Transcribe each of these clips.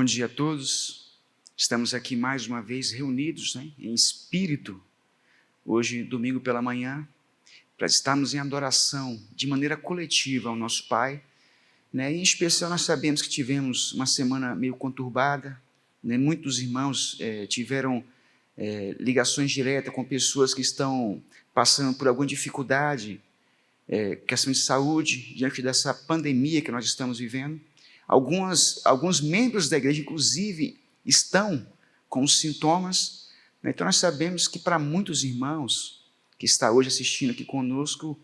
dia a todos. Estamos aqui mais uma vez reunidos, em espírito, hoje, domingo pela manhã, para estarmos em adoração de maneira coletiva ao nosso Pai. E, em especial, nós sabemos que tivemos uma semana meio conturbada, muitos irmãos tiveram ligações diretas com pessoas que estão passando por alguma dificuldade, questão de saúde, diante dessa pandemia que nós estamos vivendo. Alguns membros da igreja, inclusive, estão com os sintomas. Então, nós sabemos que para muitos irmãos que estão hoje assistindo aqui conosco,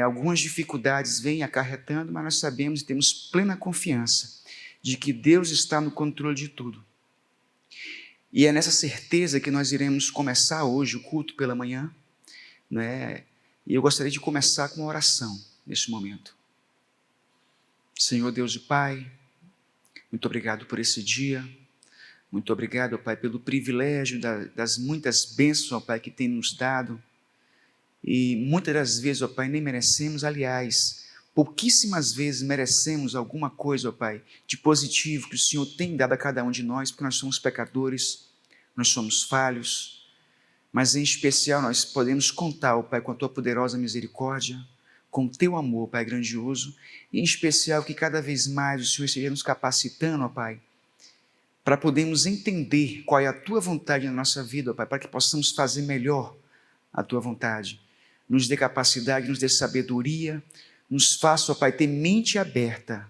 algumas dificuldades vêm acarretando, mas nós sabemos e temos plena confiança de que Deus está no controle de tudo. E é nessa certeza que nós iremos começar hoje o culto pela manhã, E eu gostaria de começar com uma oração neste momento. Senhor Deus e Pai, muito obrigado por esse dia, muito obrigado, ó Pai, pelo privilégio das muitas bênçãos, ó Pai, que tem nos dado, e muitas das vezes, ó Pai, nem merecemos, aliás, pouquíssimas vezes merecemos alguma coisa, ó Pai, de positivo que o Senhor tem dado a cada um de nós, porque nós somos pecadores, nós somos falhos, mas em especial nós podemos contar, ó Pai, com a Tua poderosa misericórdia, com o Teu amor, Pai, grandioso, e em especial que cada vez mais o Senhor esteja nos capacitando, ó Pai, para podermos entender qual é a Tua vontade na nossa vida, ó Pai, para que possamos fazer melhor a Tua vontade. Nos dê capacidade, nos dê sabedoria, nos faça, ó Pai, ter mente aberta,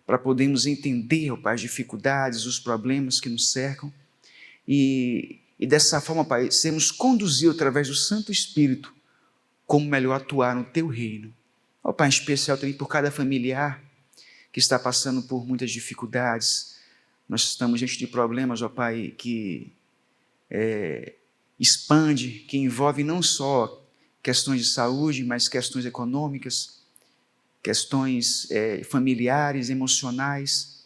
para podermos entender, ó Pai, as dificuldades, os problemas que nos cercam, e dessa forma, Pai, sermos conduzidos através do Santo Espírito, como melhor atuar no Teu reino. Ó Pai, em especial também por cada familiar que está passando por muitas dificuldades. Nós estamos diante de problemas, ó Pai, que expande, que envolve não só questões de saúde, mas questões econômicas, questões familiares, emocionais.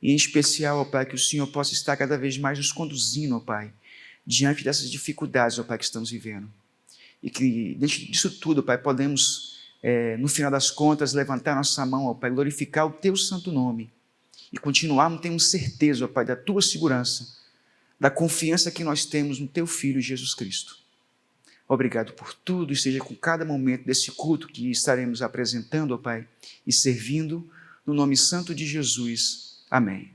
E em especial, ó Pai, que o Senhor possa estar cada vez mais nos conduzindo, ó Pai, diante dessas dificuldades, ó Pai, que estamos vivendo. E que, diante disso tudo, Pai, podemos, no final das contas, levantar nossa mão, ó Pai, glorificar o Teu santo nome e continuarmos tendo certeza, ó Pai, da Tua segurança, da confiança que nós temos no Teu Filho, Jesus Cristo. Obrigado por tudo e seja com cada momento desse culto que estaremos apresentando, ó Pai, e servindo no nome santo de Jesus. Amém.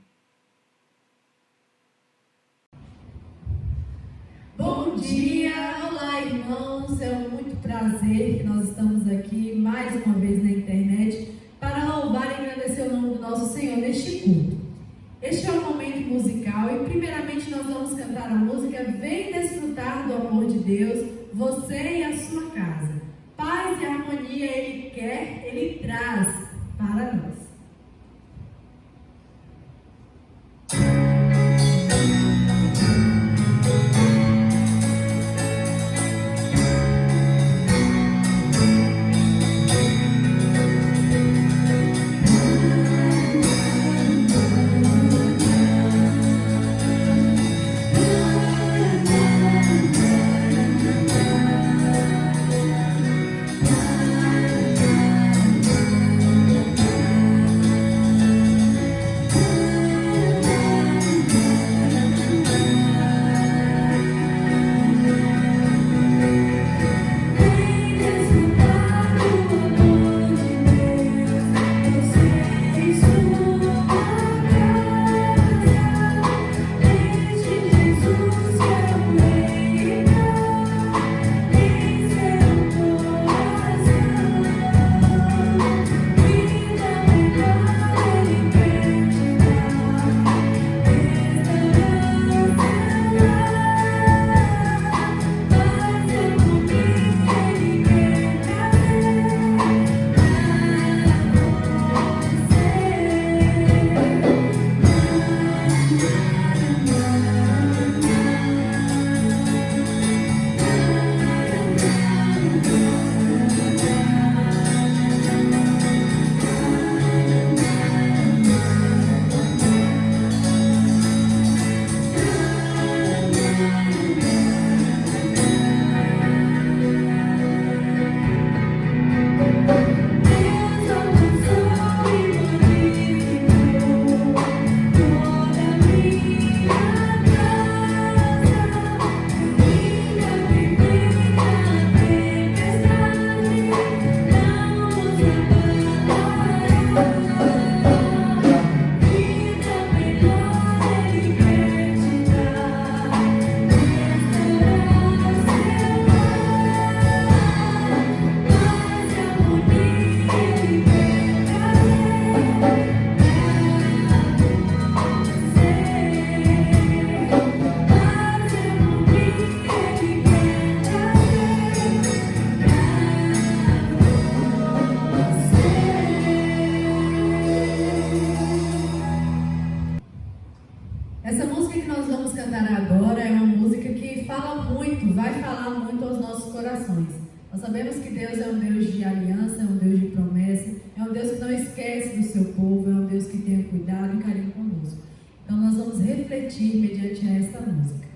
Bom dia, olá irmãos, é um muito prazer que nós estamos aqui mais uma vez na internet para louvar e agradecer o nome do nosso Senhor neste culto. Este é um momento musical e primeiramente nós vamos cantar a música Vem Desfrutar do Amor de Deus, você e a sua casa. Paz e harmonia Ele quer, Ele traz para nós. nós vamos cantar agora é uma música que fala muito, vai falar muito aos nossos corações. Nós sabemos que Deus é um Deus de aliança, é um Deus de promessa, é um Deus que não esquece do seu povo, é um Deus que tem cuidado e carinho conosco. Então nós vamos refletir mediante esta música.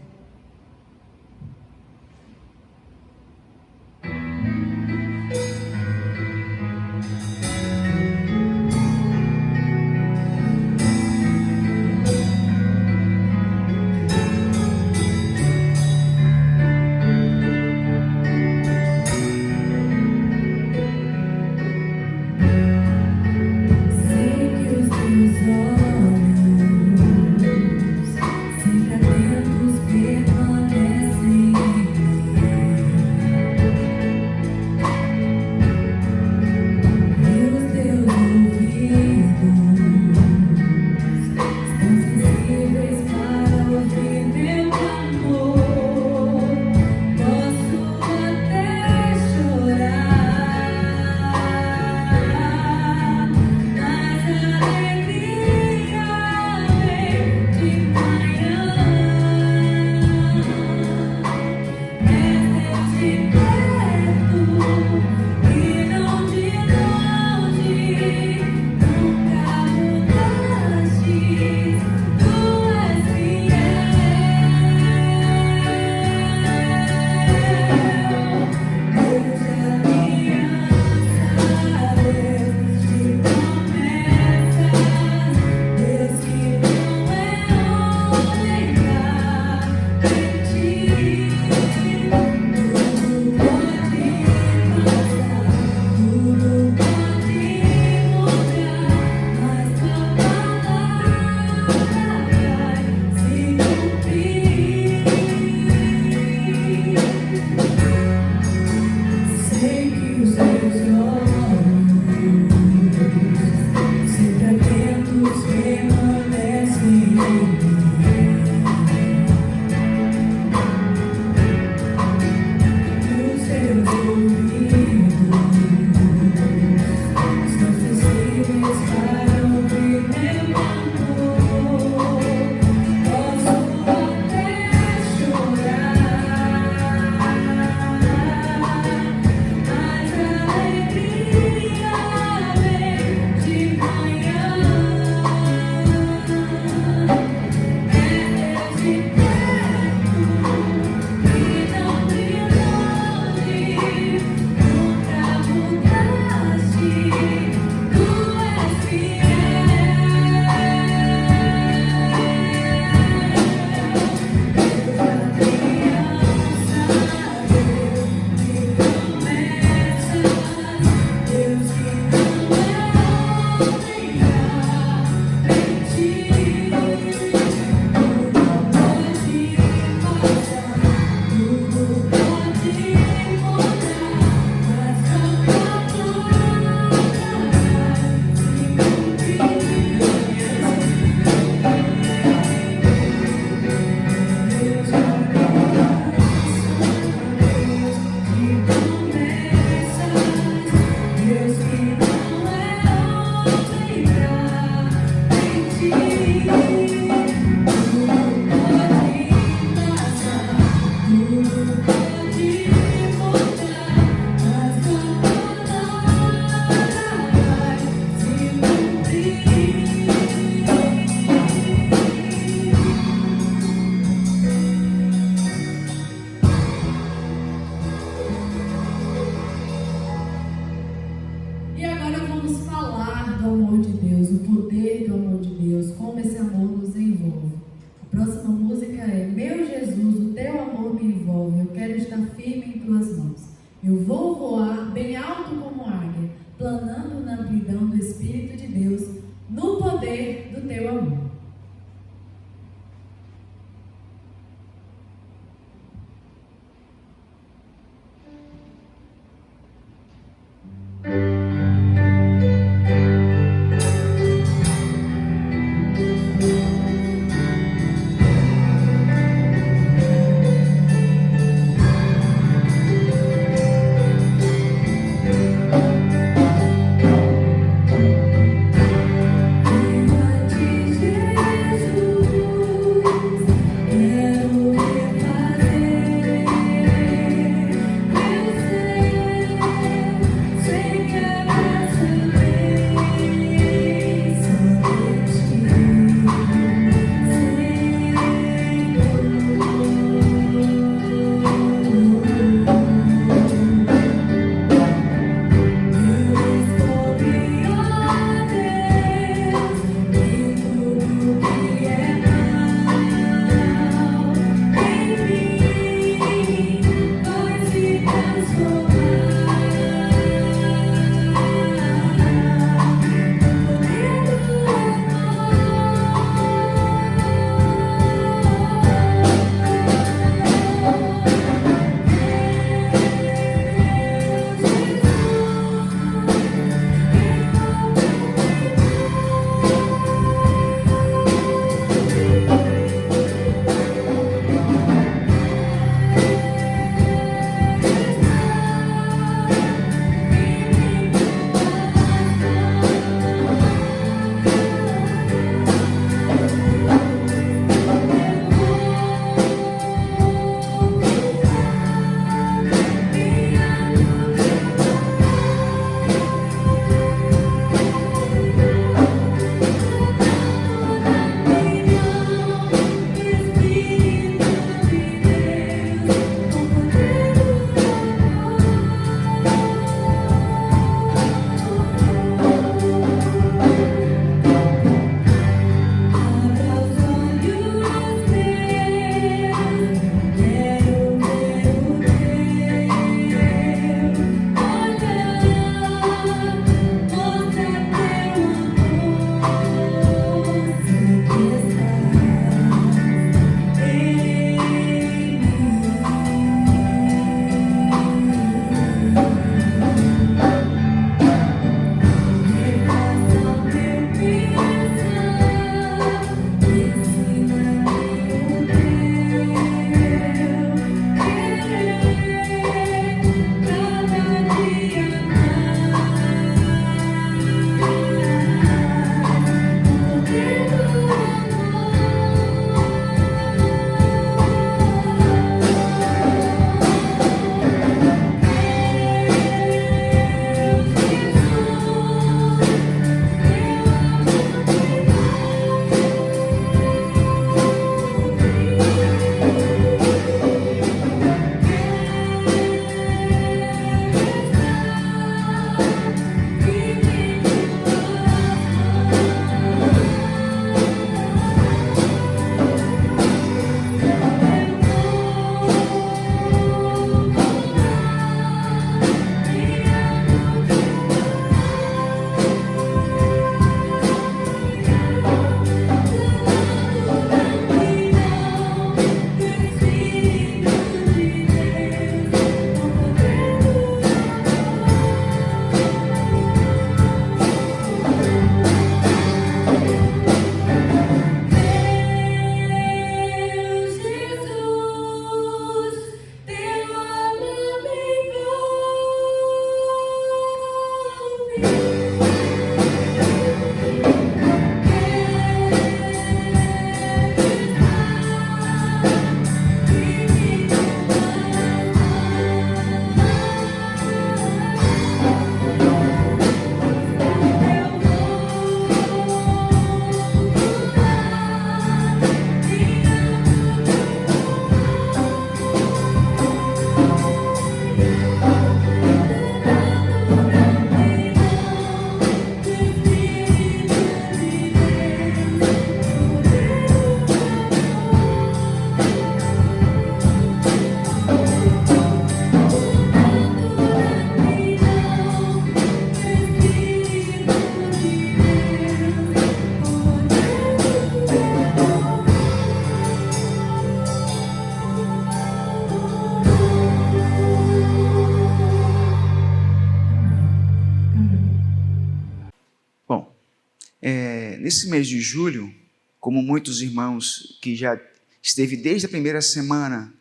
nesse mês de julho, como muitos irmãos que já esteve desde a primeira semana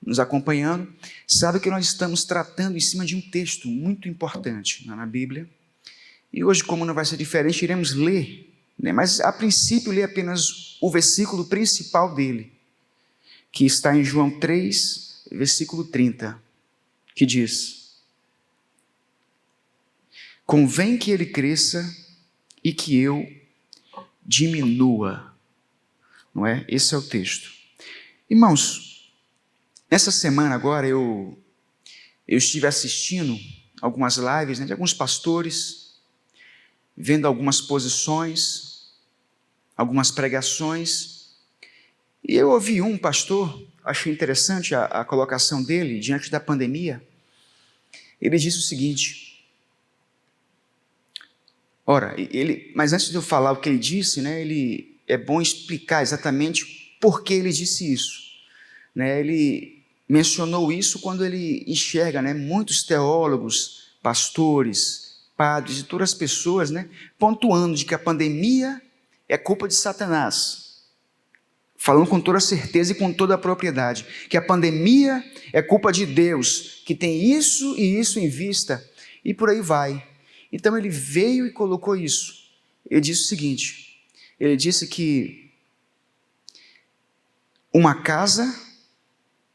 nos acompanhando, sabe que nós estamos tratando em cima de um texto muito importante na Bíblia. E hoje, como não vai ser diferente, iremos ler, mas a princípio ler apenas o versículo principal dele, que está em João 3, versículo 30, que diz: convém que ele cresça e que eu diminua. Não é? Esse é o texto. Irmãos, nessa semana agora eu estive assistindo algumas lives, de alguns pastores, vendo algumas posições, algumas pregações, e eu ouvi um pastor, achei interessante a colocação dele diante da pandemia. Ele disse o seguinte: mas antes de eu falar o que ele disse, é bom explicar exatamente por que ele disse isso. Ele mencionou isso quando ele enxerga muitos teólogos, pastores, padres e todas as pessoas pontuando de que a pandemia é culpa de Satanás, falando com toda certeza e com toda a propriedade, que a pandemia é culpa de Deus, que tem isso e isso em vista, e por aí vai. Então ele veio e colocou isso. Ele disse o seguinte: ele disse que uma casa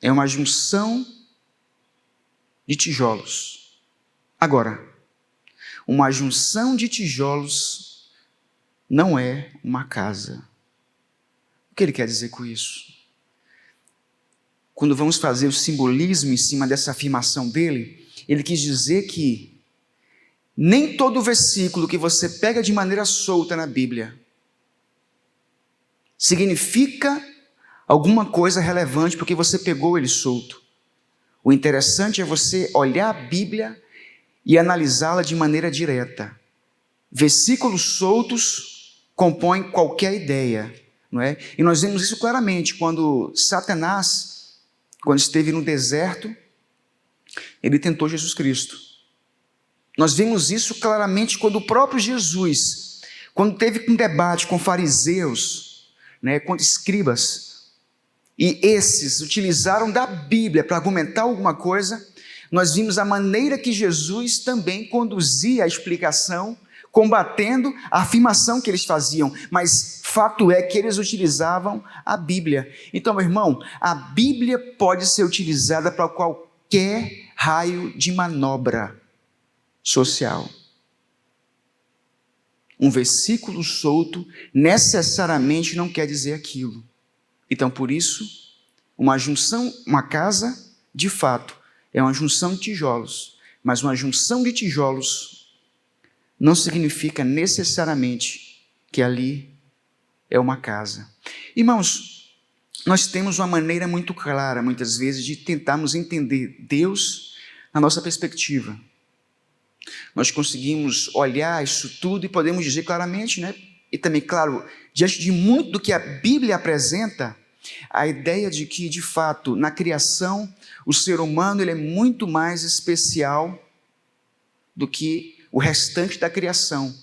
é uma junção de tijolos. Agora, uma junção de tijolos não é uma casa. O que ele quer dizer com isso? Quando vamos fazer o simbolismo em cima dessa afirmação dele, ele quis dizer que nem todo versículo que você pega de maneira solta na Bíblia significa alguma coisa relevante porque você pegou ele solto. O interessante é você olhar a Bíblia e analisá-la de maneira direta. Versículos soltos compõem qualquer ideia, não é? E nós vemos isso claramente quando Satanás, quando esteve no deserto, ele tentou Jesus Cristo. Nós vemos isso claramente quando o próprio Jesus, quando teve um debate com fariseus, com escribas, e esses utilizaram da Bíblia para argumentar alguma coisa, nós vimos a maneira que Jesus também conduzia a explicação, combatendo a afirmação que eles faziam, mas fato é que eles utilizavam a Bíblia. Então, meu irmão, a Bíblia pode ser utilizada para qualquer raio de manobra social. Um versículo solto necessariamente não quer dizer aquilo. Então, por isso, uma junção, uma casa, de fato, é uma junção de tijolos, mas uma junção de tijolos não significa necessariamente que ali é uma casa. Irmãos, nós temos uma maneira muito clara, muitas vezes, de tentarmos entender Deus na nossa perspectiva. Nós conseguimos olhar isso tudo e podemos dizer claramente, e também, claro, diante de muito do que a Bíblia apresenta, a ideia de que, de fato, na criação, o ser humano ele é muito mais especial do que o restante da criação.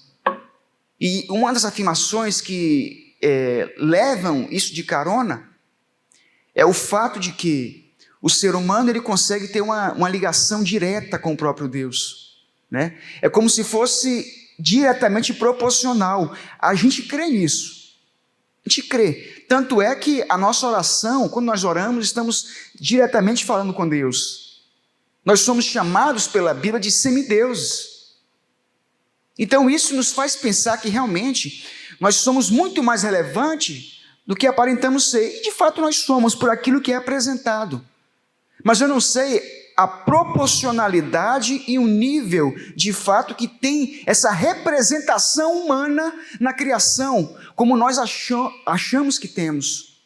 E uma das afirmações que levam isso de carona é o fato de que o ser humano ele consegue ter uma ligação direta com o próprio Deus. É como se fosse diretamente proporcional. A gente crê nisso. A gente crê. Tanto é que a nossa oração, quando nós oramos, estamos diretamente falando com Deus. Nós somos chamados pela Bíblia de semideuses. Então isso nos faz pensar que realmente nós somos muito mais relevantes do que aparentamos ser. E de fato nós somos por aquilo que é apresentado. Mas eu não sei a proporcionalidade e o nível de fato que tem essa representação humana na criação, como nós achamos que temos.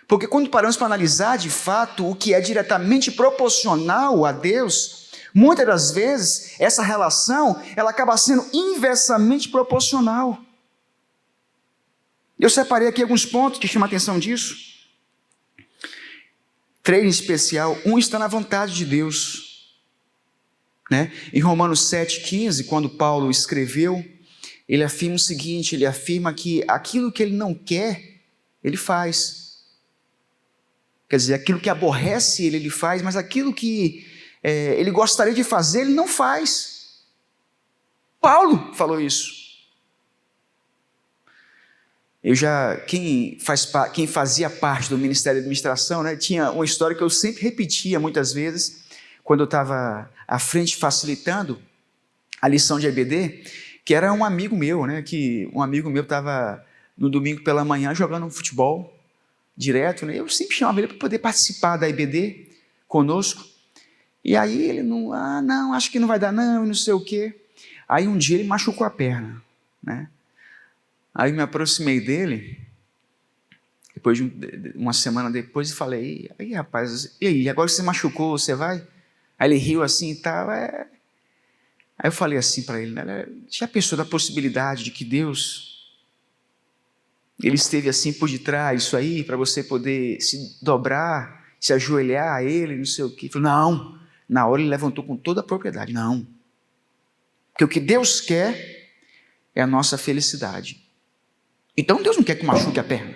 Porque quando paramos para analisar de fato o que é diretamente proporcional a Deus, muitas das vezes essa relação ela acaba sendo inversamente proporcional. Eu separei aqui alguns pontos que chamam a atenção disso. 3 em especial. Um está na vontade de Deus. Em Romanos 7,15, quando Paulo escreveu ele afirma o seguinte, ele afirma que aquilo que ele não quer, ele faz. Quer dizer, aquilo que aborrece ele, ele faz, mas aquilo que ele gostaria de fazer, ele não faz. Paulo falou isso. Quem fazia parte do Ministério de Administração, né, tinha uma história que eu sempre repetia muitas vezes, quando eu estava à frente facilitando a lição de EBD, que era um amigo meu, né, que um amigo meu estava no domingo pela manhã jogando um futebol direto, né, eu sempre chamava ele para poder participar da EBD conosco, e aí ele não, acho que não vai dar não, e não sei o quê. Aí um dia ele machucou a perna, né? Aí me aproximei dele, depois de uma semana depois, e falei, aí rapaz, e aí, agora que você machucou, você vai? Aí ele riu assim e tal, Aí eu falei assim para ele, né, já pensou da possibilidade de que Deus, ele esteve assim por detrás, isso aí, para você poder se dobrar, se ajoelhar a ele, não sei o quê. Ele falou, não, na hora ele levantou com toda a propriedade, não. Porque o que Deus quer é a nossa felicidade. Então Deus não quer que machuque a perna.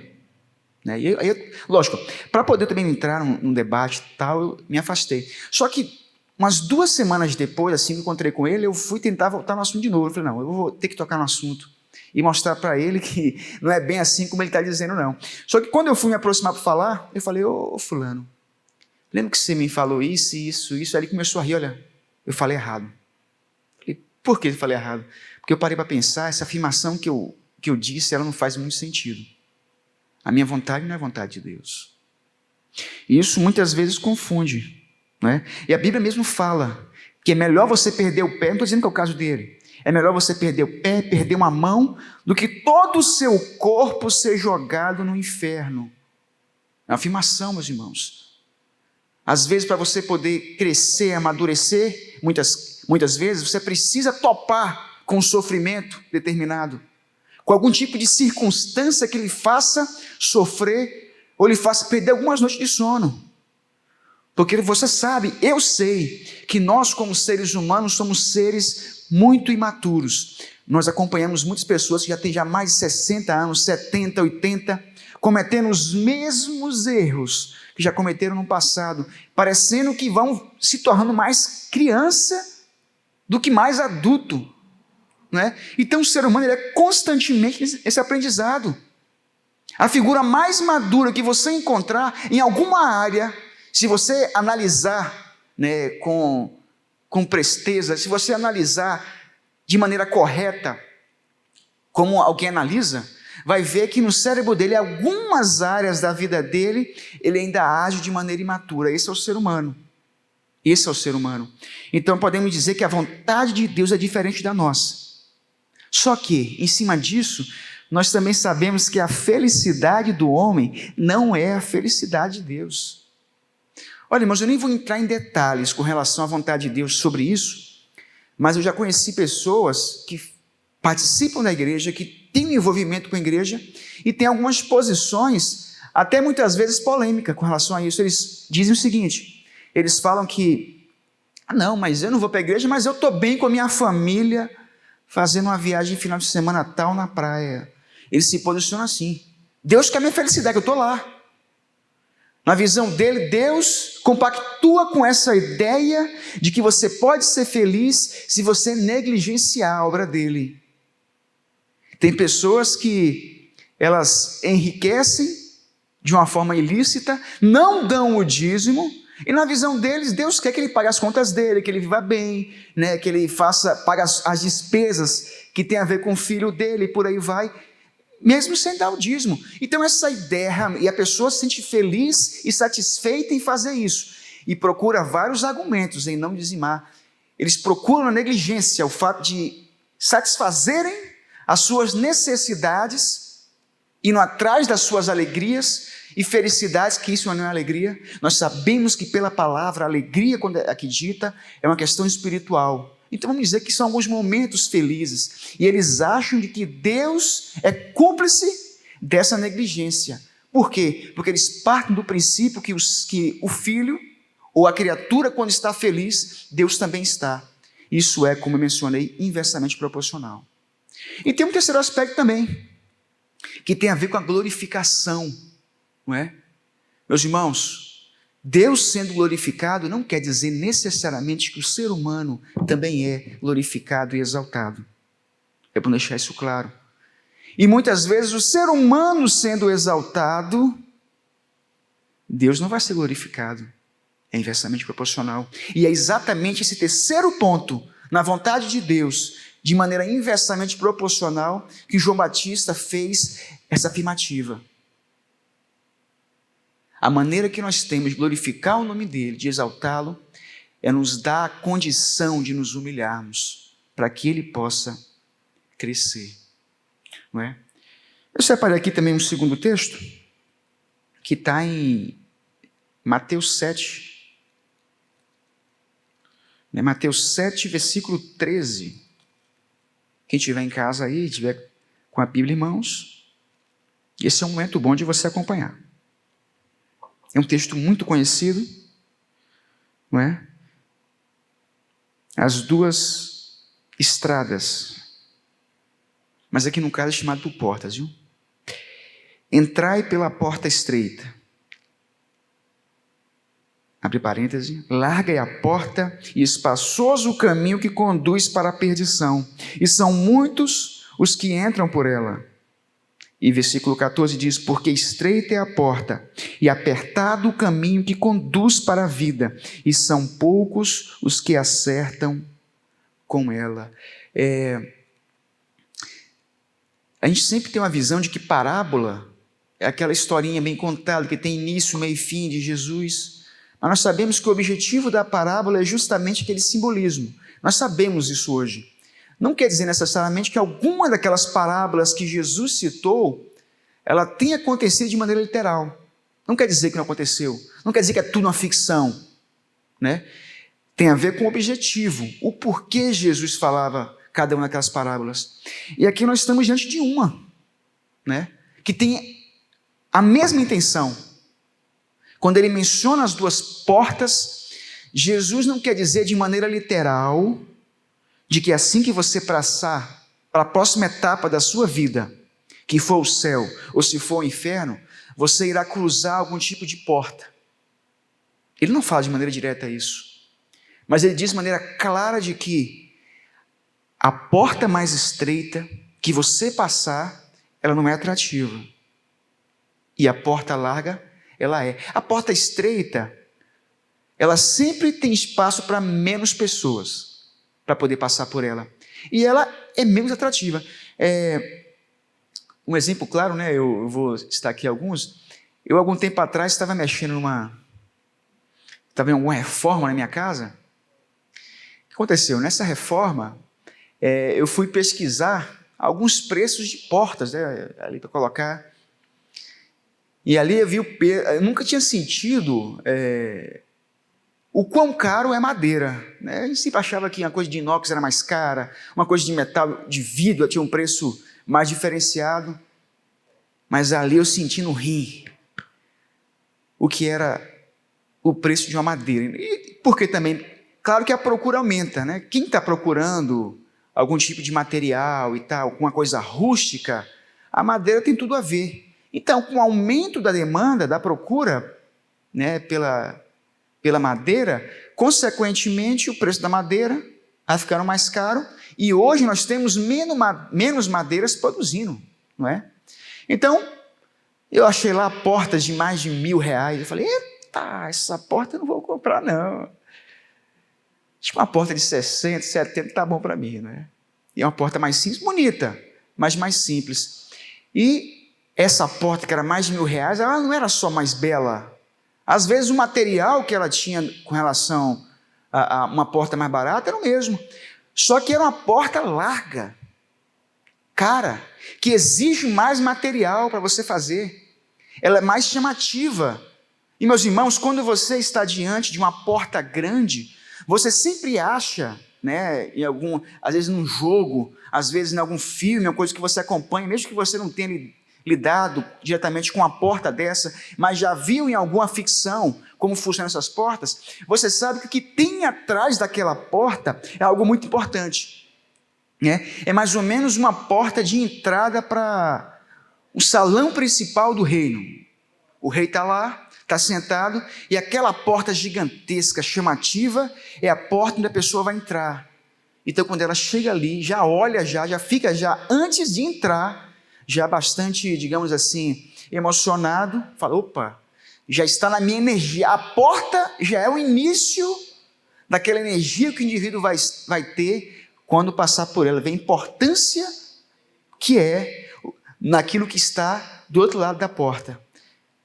Né? E aí, lógico, para poder também entrar num debate e tal, eu me afastei. Só que umas 2 semanas depois, assim que eu encontrei com ele, eu fui tentar voltar no assunto de novo. Eu falei, não, eu vou ter que tocar no assunto e mostrar para ele que não é bem assim como ele está dizendo, não. Só que quando eu fui me aproximar para falar, eu falei, ô fulano, lembra que você me falou isso, isso, isso? Aí ele começou a rir, olha, eu falei errado. Eu falei, por que eu falei errado? Porque eu parei para pensar, essa afirmação que eu disse, ela não faz muito sentido. A minha vontade não é a vontade de Deus. E isso muitas vezes confunde, né? E a Bíblia mesmo fala que é melhor você perder o pé, não estou dizendo que é o caso dele, é melhor você perder o pé, perder uma mão, do que todo o seu corpo ser jogado no inferno. É uma afirmação, meus irmãos. Às vezes, para você poder crescer, amadurecer, muitas vezes, você precisa topar com um sofrimento determinado, com algum tipo de circunstância que lhe faça sofrer, ou lhe faça perder algumas noites de sono. Porque você sabe, eu sei, que nós como seres humanos somos seres muito imaturos. Nós acompanhamos muitas pessoas que já têm mais de 60 anos, 70, 80, cometendo os mesmos erros que já cometeram no passado, parecendo que vão se tornando mais criança do que mais adulto. Né? Então o ser humano ele é constantemente esse aprendizado. A figura mais madura que você encontrar em alguma área, se você analisar, né, com presteza, se você analisar de maneira correta, como alguém analisa, vai ver que no cérebro dele, algumas áreas da vida dele, ele ainda age de maneira imatura. Esse é o ser humano. Esse é o ser humano. Então podemos dizer que a vontade de Deus é diferente da nossa. Só que, em cima disso, nós também sabemos que a felicidade do homem não é a felicidade de Deus. Olha, irmãos, eu nem vou entrar em detalhes com relação à vontade de Deus sobre isso, mas eu já conheci pessoas que participam da igreja, que têm um envolvimento com a igreja e têm algumas posições, até muitas vezes polêmicas com relação a isso. Eles dizem o seguinte, eles falam que, não, mas eu não vou para a igreja, mas eu estou bem com a minha família, fazendo uma viagem final de semana tal na praia. Ele se posiciona assim, Deus quer minha felicidade, eu estou lá. Na visão dele, Deus compactua com essa ideia de que você pode ser feliz se você negligenciar a obra dele. Tem pessoas que elas enriquecem de uma forma ilícita, não dão o dízimo, e na visão deles, Deus quer que ele pague as contas dele, que ele viva bem, né, que ele pague as despesas que tem a ver com o filho dele, e por aí vai, mesmo sem dar o dízimo. Então essa ideia, e a pessoa se sente feliz e satisfeita em fazer isso, e procura vários argumentos em não dizimar. Eles procuram a negligência, o fato de satisfazerem as suas necessidades, indo atrás das suas alegrias e felicidades, que isso não é alegria. Nós sabemos que pela palavra, a alegria, quando é aqui dita, é uma questão espiritual. Então vamos dizer que são alguns momentos felizes, e eles acham de que Deus é cúmplice dessa negligência. Por quê? Porque eles partem do princípio que o filho, ou a criatura, quando está feliz, Deus também está. Isso é, como eu mencionei, inversamente proporcional. E tem um terceiro aspecto também, que tem a ver com a glorificação, não é? Meus irmãos, Deus sendo glorificado não quer dizer necessariamente que o ser humano também é glorificado e exaltado. É bom deixar isso claro. E muitas vezes o ser humano sendo exaltado, Deus não vai ser glorificado. É inversamente proporcional. E é exatamente esse terceiro ponto, na vontade de Deus, de maneira inversamente proporcional, que João Batista fez essa afirmativa. A maneira que nós temos de glorificar o nome dele, de exaltá-lo, é nos dar a condição de nos humilharmos, para que ele possa crescer. Não é? Eu separei aqui também um segundo texto, que está em Mateus 7. Mateus 7, versículo 13. Quem estiver em casa aí, estiver com a Bíblia em mãos, esse é um momento bom de você acompanhar. É um texto muito conhecido, não é? As duas estradas, mas aqui no caso é chamado por portas, viu? Entrai pela porta estreita. Abre parêntese. Larga é a porta e espaçoso o caminho que conduz para a perdição, e são muitos os que entram por ela. E versículo 14 diz, porque estreita é a porta e apertado o caminho que conduz para a vida, e são poucos os que acertam com ela. A gente sempre tem uma visão de que parábola é aquela historinha bem contada, que tem início, meio e fim de Jesus. Mas nós sabemos que o objetivo da parábola é justamente aquele simbolismo. Nós sabemos isso hoje. Não quer dizer necessariamente que alguma daquelas parábolas que Jesus citou, ela tenha acontecido de maneira literal. Não quer dizer que não aconteceu. Não quer dizer que é tudo uma ficção, né? Tem a ver com o objetivo, o porquê Jesus falava cada uma daquelas parábolas. E aqui nós estamos diante de uma, né? Que tem a mesma intenção. Quando ele menciona as duas portas, Jesus não quer dizer de maneira literal de que assim que você passar para a próxima etapa da sua vida, que for o céu ou se for o inferno, você irá cruzar algum tipo de porta. Ele não fala de maneira direta isso, mas ele diz de maneira clara de que a porta mais estreita que você passar, ela não é atrativa. E a porta larga, ela é. A porta estreita, ela sempre tem espaço para menos pessoas para poder passar por ela. E ela é menos atrativa. Um exemplo claro, né? Eu vou citar aqui alguns. Eu, algum tempo atrás, estava mexendo estava em alguma reforma na minha casa. O que aconteceu? Nessa reforma, eu fui pesquisar alguns preços de portas, né, ali para colocar. E ali eu vi eu nunca tinha sentido o quão caro é madeira, né? A gente sempre achava que uma coisa de inox era mais cara, uma coisa de metal, de vidro, tinha um preço mais diferenciado. Mas ali eu senti no rim o que era o preço de uma madeira. E porque também, claro que a procura aumenta, né? Quem está procurando algum tipo de material e tal, com uma coisa rústica, a madeira tem tudo a ver. Então, com o aumento da demanda, da procura, né, pela madeira, consequentemente o preço da madeira vai ficando mais caro, e hoje nós temos menos madeiras produzindo, não é? Então, eu achei lá portas de mais de R$1.000, eu falei, eita, essa porta eu não vou comprar não. Acho que uma porta de 60, 70 está bom para mim, né? E é uma porta mais simples, bonita, mas mais simples. E essa porta que era mais de R$1.000, ela não era só mais bela. Às vezes o material que ela tinha com relação a uma porta mais barata era o mesmo. Só que era uma porta larga, cara, que exige mais material para você fazer. Ela é mais chamativa. E meus irmãos, quando você está diante de uma porta grande, você sempre acha, né, às vezes num jogo, às vezes em algum filme, uma coisa que você acompanha, mesmo que você não tenha lidado diretamente com uma porta dessa, mas já viu em alguma ficção como funcionam essas portas, você sabe que o que tem atrás daquela porta é algo muito importante. né? É mais ou menos uma porta de entrada para o salão principal do reino. O rei está lá, está sentado, e aquela porta gigantesca, chamativa, é a porta onde a pessoa vai entrar. Então, quando ela chega ali, já olha, já fica antes de entrar, já bastante, digamos assim, emocionado, fala, opa, já está na minha energia. A porta já é o início daquela energia que o indivíduo vai ter quando passar por ela. Vê a importância que é naquilo que está do outro lado da porta,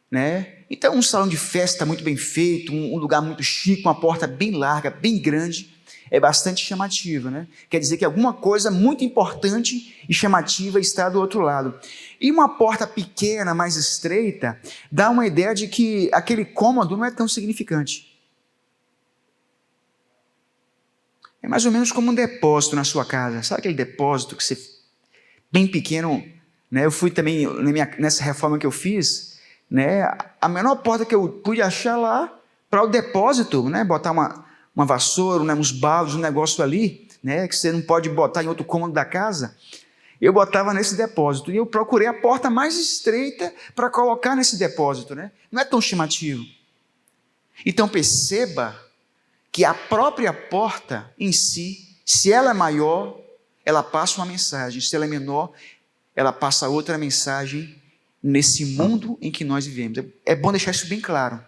né? Então, um salão de festa muito bem feito, um lugar muito chique, uma porta bem larga, bem grande, é bastante chamativa, né? Quer dizer que alguma coisa muito importante e chamativa está do outro lado. E uma porta pequena, mais estreita, dá uma ideia de que aquele cômodo não é tão significante. É mais ou menos como um depósito na sua casa. Sabe aquele depósito que você, bem pequeno, né? Eu fui também, nessa reforma que eu fiz, né? A menor porta que eu pude achar lá, para o depósito, né? Botar uma vassoura, né? Uns balos, um negócio ali, né? Que você não pode botar em outro cômodo da casa. Eu botava nesse depósito, e eu procurei a porta mais estreita para colocar nesse depósito, né? Não é tão chamativo. Então perceba que a própria porta em si, se ela é maior, ela passa uma mensagem, se ela é menor, ela passa outra mensagem nesse mundo em que nós vivemos. É bom deixar isso bem claro.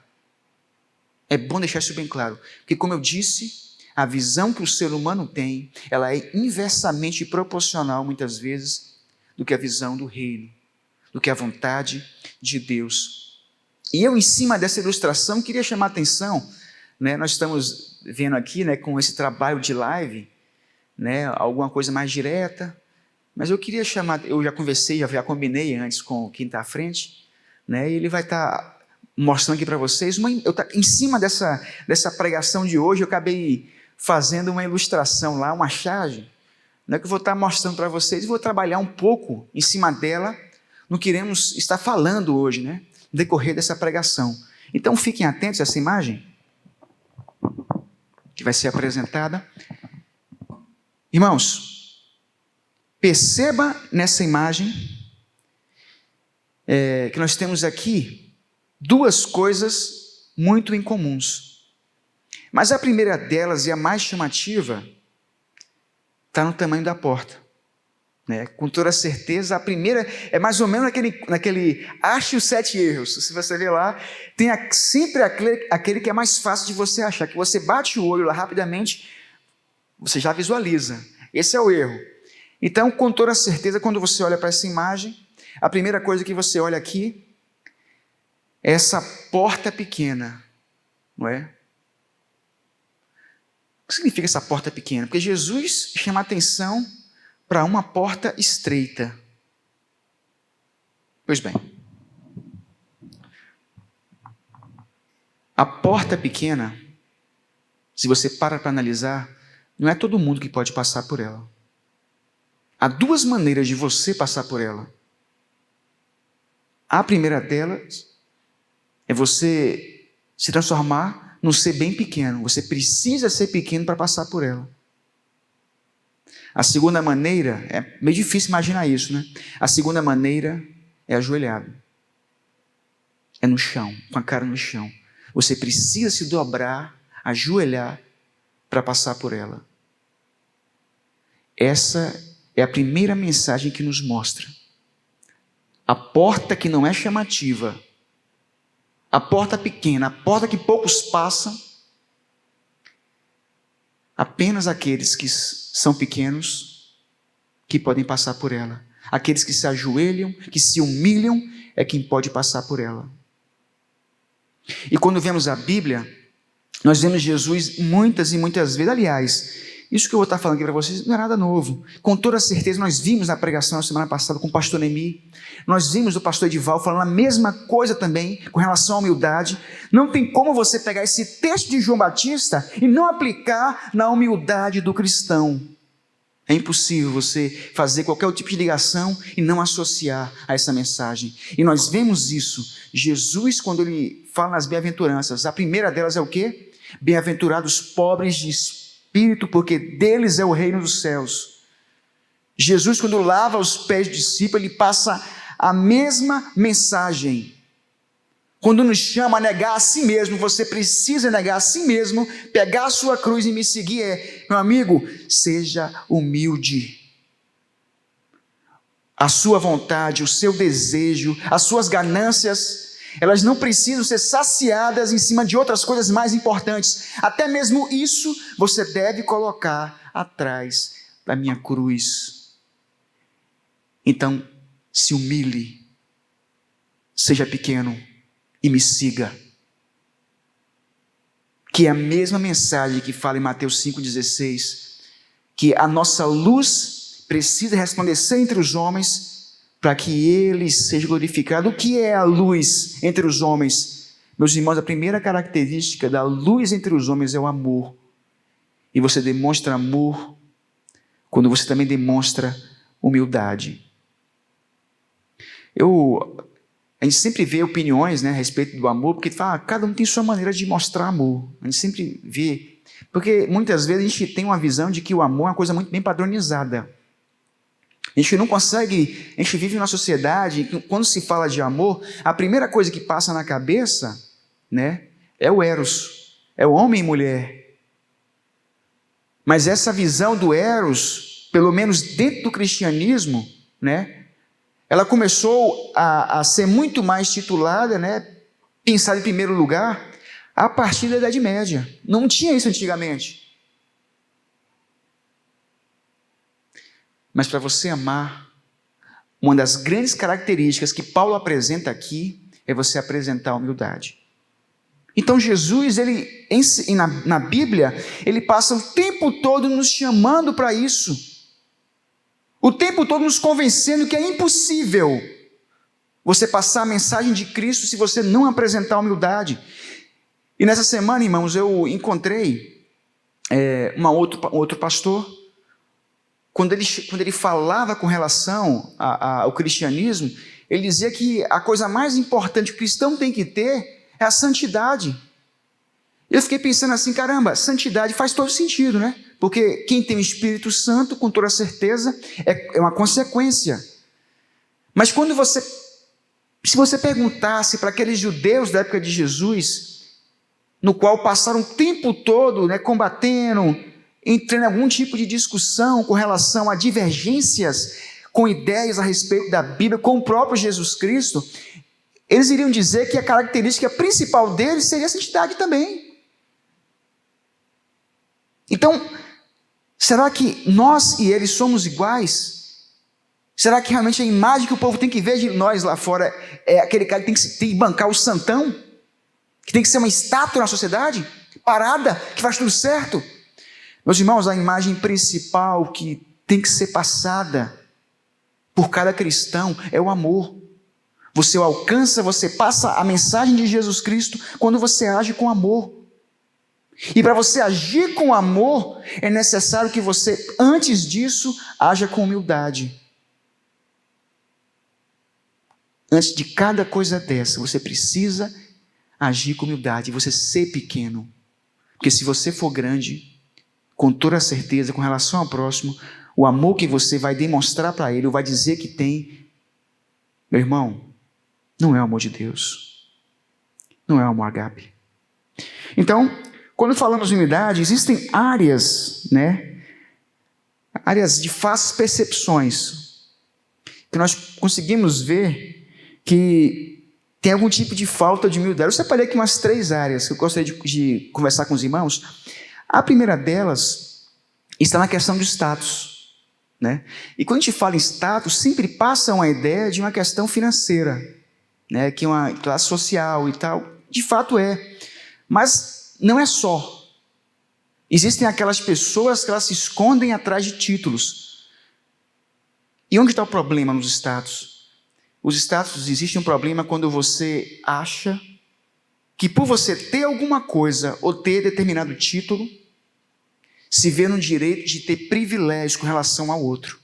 É bom deixar isso bem claro, porque como eu disse, a visão que o ser humano tem, ela é inversamente proporcional, muitas vezes, do que a visão do reino, do que a vontade de Deus. E eu, em cima dessa ilustração, queria chamar a atenção, né? Nós estamos vendo aqui, né, com esse trabalho de live, né, alguma coisa mais direta, mas eu queria chamar, eu já conversei, já combinei antes com quem está à frente, né, e ele vai estar mostrando aqui para vocês, em cima dessa pregação de hoje, eu acabei fazendo uma ilustração lá, uma charge, né, que eu vou estar mostrando para vocês, e vou trabalhar um pouco em cima dela, no que iremos estar falando hoje, né, no decorrer dessa pregação. Então fiquem atentos a essa imagem, que vai ser apresentada. Irmãos, perceba nessa imagem que nós temos aqui duas coisas muito incomuns. Mas a primeira delas, e a mais chamativa, está no tamanho da porta, né? Com toda certeza, a primeira é mais ou menos naquele ache os 7 erros. Se você ver lá, tem sempre aquele que é mais fácil de você achar, que você bate o olho lá rapidamente, você já visualiza. Esse é o erro. Então, com toda certeza, quando você olha para essa imagem, a primeira coisa que você olha aqui é essa porta pequena, não é? O que significa essa porta pequena? Porque Jesus chama a atenção para uma porta estreita. Pois bem, a porta pequena, se você para analisar, não é todo mundo que pode passar por ela. Há duas maneiras de você passar por ela. A primeira delas é você se transformar num ser bem pequeno. Você precisa ser pequeno para passar por ela. A segunda maneira, é meio difícil imaginar isso, né? A segunda maneira é ajoelhado. É no chão, com a cara no chão. Você precisa se dobrar, ajoelhar para passar por ela. Essa é a primeira mensagem que nos mostra. A porta que não é chamativa, a porta pequena, a porta que poucos passam, apenas aqueles que são pequenos que podem passar por ela. Aqueles que se ajoelham, que se humilham, é quem pode passar por ela. E quando vemos a Bíblia, nós vemos Jesus muitas e muitas vezes. Aliás, isso que eu vou estar falando aqui para vocês não é nada novo. Com toda certeza, nós vimos na pregação na semana passada com o pastor Nemi, nós vimos o pastor Edival falando a mesma coisa também com relação à humildade. Não tem como você pegar esse texto de João Batista e não aplicar na humildade do cristão. É impossível você fazer qualquer tipo de ligação e não associar a essa mensagem. E nós vemos isso. Jesus, quando ele fala nas bem-aventuranças, a primeira delas é o quê? Bem-aventurados pobres de espírito, porque deles é o reino dos céus. Jesus, quando lava os pés do discípulo, ele passa a mesma mensagem. Quando nos chama a negar a si mesmo, você precisa negar a si mesmo, pegar a sua cruz e me seguir. Meu amigo, seja humilde. A sua vontade, o seu desejo, as suas ganâncias, elas não precisam ser saciadas em cima de outras coisas mais importantes. Até mesmo isso você deve colocar atrás da minha cruz. Então, se humilhe, seja pequeno e me siga. Que é a mesma mensagem que fala em Mateus 5,16, que a nossa luz precisa resplandecer entre os homens para que ele seja glorificado. O que é a luz entre os homens? Meus irmãos, a primeira característica da luz entre os homens é o amor. E você demonstra amor quando você também demonstra humildade. A gente sempre vê opiniões, né, a respeito do amor, porque fala, cada um tem sua maneira de mostrar amor. A gente sempre vê, porque muitas vezes a gente tem uma visão de que o amor é uma coisa muito bem padronizada. A gente não consegue, a gente vive numa sociedade, quando se fala de amor, a primeira coisa que passa na cabeça, né, é o eros, é o homem e mulher. Mas essa visão do eros, pelo menos dentro do cristianismo, né, ela começou a ser muito mais titulada, né, pensada em primeiro lugar, a partir da Idade Média. Não tinha isso antigamente. Mas para você amar, uma das grandes características que Paulo apresenta aqui é você apresentar a humildade. Então Jesus, na Bíblia, ele passa o tempo todo nos chamando para isso. O tempo todo nos convencendo que é impossível você passar a mensagem de Cristo se você não apresentar a humildade. E nessa semana, irmãos, eu encontrei outro pastor. Quando ele falava com relação ao cristianismo, ele dizia que a coisa mais importante que o cristão tem que ter é a santidade. Eu fiquei pensando assim, caramba, santidade faz todo sentido, né? Porque quem tem o Espírito Santo, com toda certeza, é uma consequência. Mas se você perguntasse para aqueles judeus da época de Jesus, no qual passaram o tempo todo, né, combatendo, entrando em algum tipo de discussão com relação a divergências, com ideias a respeito da Bíblia, com o próprio Jesus Cristo, eles iriam dizer que a característica principal deles seria a santidade também. Então, será que nós e eles somos iguais? Será que realmente a imagem que o povo tem que ver de nós lá fora é aquele cara que tem que bancar o santão? Que tem que ser uma estátua na sociedade? Parada, que faz tudo certo? Meus irmãos, a imagem principal que tem que ser passada por cada cristão é o amor. Você o alcança, você passa a mensagem de Jesus Cristo quando você age com amor. E para você agir com amor, é necessário que você, antes disso, haja com humildade. Antes de cada coisa dessa, você precisa agir com humildade, você ser pequeno. Porque se você for grande, com toda certeza, com relação ao próximo, o amor que você vai demonstrar para ele, ou vai dizer que tem, meu irmão, não é o amor de Deus. Não é o amor ágape. Então, quando falamos de humildade, existem áreas, né? Áreas de fáceis percepções, que nós conseguimos ver que tem algum tipo de falta de humildade. Eu separei aqui umas 3 áreas que eu gostaria de conversar com os irmãos. A primeira delas está na questão do status, né? E quando a gente fala em status, sempre passa uma ideia de uma questão financeira, né? Que é uma classe social e tal. De fato é. Mas não é só. Existem aquelas pessoas que elas se escondem atrás de títulos. E onde está o problema nos status? Os status, existe um problema quando você acha que por você ter alguma coisa ou ter determinado título, se vê no direito de ter privilégio com relação ao outro.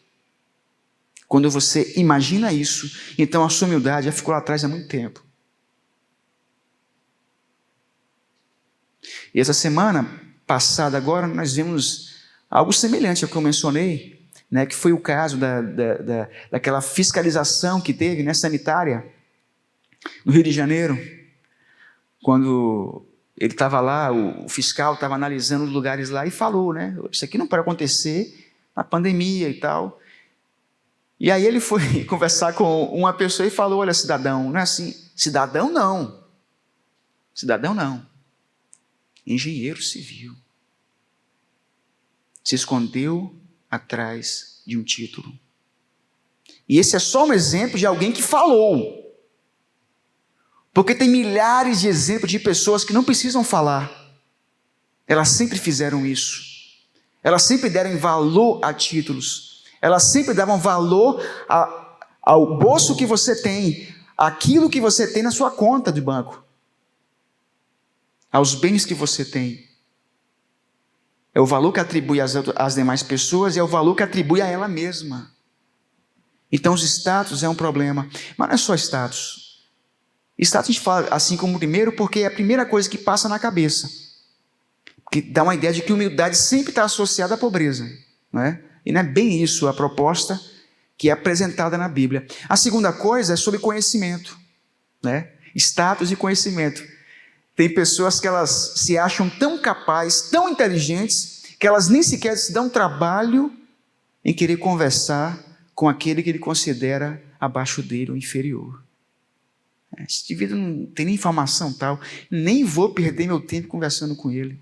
Quando você imagina isso, então a sua humildade já ficou lá atrás há muito tempo. E essa semana passada agora, nós vimos algo semelhante ao que eu mencionei né, que foi o caso daquela fiscalização que teve, né, sanitária, no Rio de Janeiro, quando ele estava lá, o fiscal estava analisando os lugares lá e falou, né, isso aqui não pode acontecer na pandemia e tal. E aí ele foi conversar com uma pessoa e falou, olha, cidadão, não é assim, cidadão não, engenheiro civil, se escondeu atrás de um título. E esse é só um exemplo de alguém que falou, porque tem milhares de exemplos de pessoas que não precisam falar, elas sempre fizeram isso, elas sempre deram valor a títulos, elas sempre davam valor ao bolso que você tem, aquilo que você tem na sua conta de banco, aos bens que você tem. É o valor que atribui às demais pessoas e é o valor que atribui a ela mesma. Então os status é um problema, mas não é só status. Status a gente fala assim como primeiro porque é a primeira coisa que passa na cabeça, que dá uma ideia de que humildade sempre está associada à pobreza, não é? E não é bem isso a proposta que é apresentada na Bíblia. A segunda coisa é sobre conhecimento, né? Status e conhecimento. Tem pessoas que elas se acham tão capazes, tão inteligentes, que elas nem sequer se dão trabalho em querer conversar com aquele que ele considera abaixo dele ou inferior. Esse indivíduo não tem nem informação tal, nem vou perder meu tempo conversando com ele.